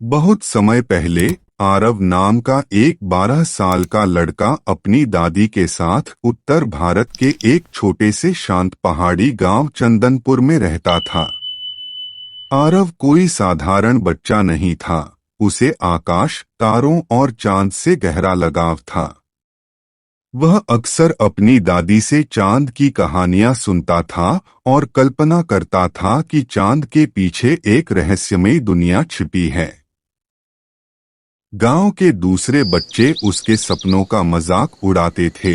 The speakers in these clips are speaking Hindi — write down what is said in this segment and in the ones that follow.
बहुत समय पहले आरव नाम का एक 12 साल का लड़का अपनी दादी के साथ उत्तर भारत के एक छोटे से शांत पहाड़ी गांव चंदनपुर में रहता था। आरव कोई साधारण बच्चा नहीं था, उसे आकाश, तारों और चांद से गहरा लगाव था। वह अक्सर अपनी दादी से चांद की कहानियां सुनता था और कल्पना करता था कि चांद के पीछे एक रहस्यमयी दुनिया छिपी है। गांव के दूसरे बच्चे उसके सपनों का मजाक उड़ाते थे,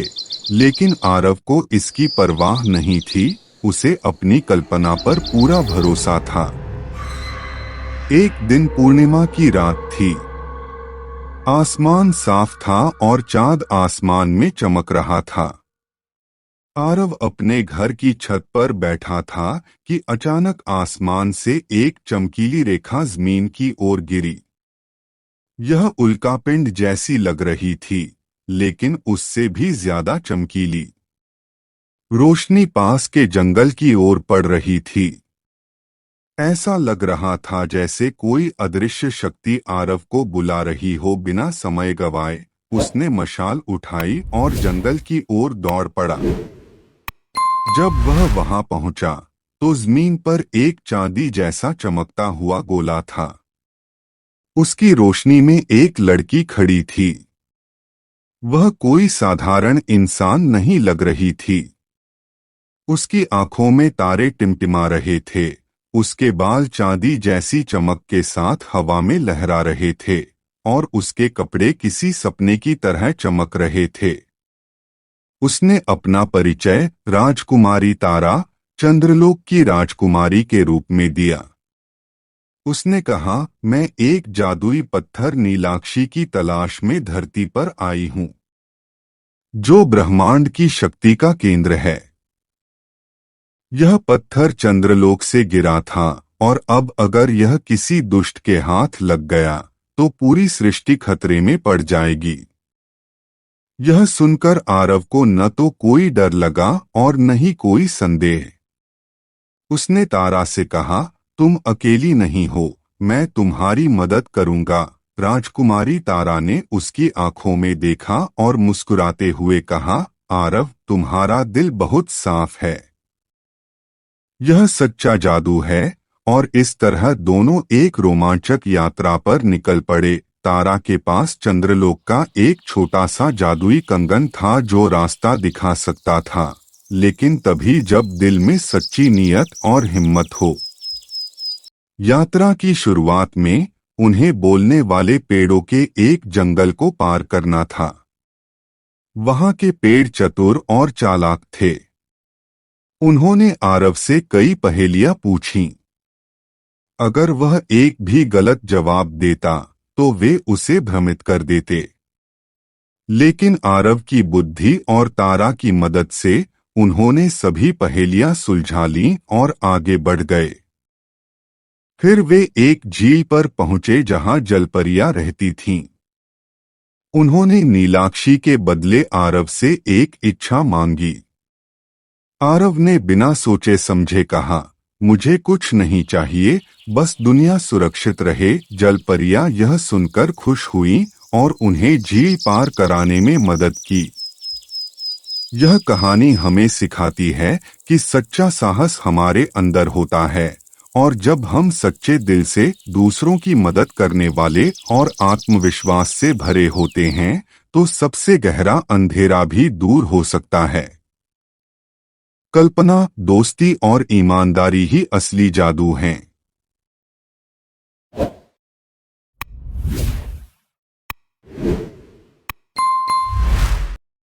लेकिन आरव को इसकी परवाह नहीं थी। उसे अपनी कल्पना पर पूरा भरोसा था। एक दिन पूर्णिमा की रात थी। आसमान साफ था और चांद आसमान में चमक रहा था। आरव अपने घर की छत पर बैठा था कि अचानक आसमान से एक चमकीली रेखा जमीन की ओर गिरी। यह उल्कापिंड जैसी लग रही थी, लेकिन उससे भी ज्यादा चमकीली। रोशनी पास के जंगल की ओर पड़ रही थी। ऐसा लग रहा था जैसे कोई अदृश्य शक्ति आरव को बुला रही हो। बिना समय गवाए उसने मशाल उठाई और जंगल की ओर दौड़ पड़ा। जब वह वहां पहुंचा तो जमीन पर एक चांदी जैसा चमकता हुआ गोला था। उसकी रोशनी में एक लड़की खड़ी थी। वह कोई साधारण इंसान नहीं लग रही थी। उसकी आंखों में तारे टिमटिमा रहे थे। उसके बाल चांदी जैसी चमक के साथ हवा में लहरा रहे थे और उसके कपड़े किसी सपने की तरह चमक रहे थे। उसने अपना परिचय राजकुमारी तारा, चंद्रलोक की राजकुमारी के रूप में दिया। उसने कहा, मैं एक जादुई पत्थर नीलाक्षी की तलाश में धरती पर आई हूं, जो ब्रह्मांड की शक्ति का केंद्र है। यह पत्थर चंद्रलोक से गिरा था और अब अगर यह किसी दुष्ट के हाथ लग गया तो पूरी सृष्टि खतरे में पड़ जाएगी। यह सुनकर आरव को न तो कोई डर लगा और न ही कोई संदेह। उसने तारा से कहा, तुम अकेली नहीं हो, मैं तुम्हारी मदद करूंगा। राजकुमारी तारा ने उसकी आंखों में देखा और मुस्कुराते हुए कहा, आरव, तुम्हारा दिल बहुत साफ है। यह सच्चा जादू है। और इस तरह दोनों एक रोमांचक यात्रा पर निकल पड़े। तारा के पास चंद्रलोक का एक छोटा सा जादुई कंगन था जो रास्ता दिखा सकता था, लेकिन तभी जब दिल में सच्ची नीयत और हिम्मत हो। यात्रा की शुरुआत में उन्हें बोलने वाले पेड़ों के एक जंगल को पार करना था। वहां के पेड़ चतुर और चालाक थे। उन्होंने आरव से कई पहेलियां पूछीं। अगर वह एक भी गलत जवाब देता तो वे उसे भ्रमित कर देते। लेकिन आरव की बुद्धि और तारा की मदद से उन्होंने सभी पहेलियां सुलझा लीं और आगे बढ़ गए। फिर वे एक झील पर पहुंचे जहां जलपरियां रहती थीं। उन्होंने नीलाक्षी के बदले आरव से एक इच्छा मांगी। आरव ने बिना सोचे समझे कहा, मुझे कुछ नहीं चाहिए, बस दुनिया सुरक्षित रहे। जलपरियां यह सुनकर खुश हुईं और उन्हें झील पार कराने में मदद की। यह कहानी हमें सिखाती है कि सच्चा साहस हमारे अंदर होता है और जब हम सच्चे दिल से दूसरों की मदद करने वाले और आत्मविश्वास से भरे होते हैं तो सबसे गहरा अंधेरा भी दूर हो सकता है। कल्पना, दोस्ती और ईमानदारी ही असली जादू हैं।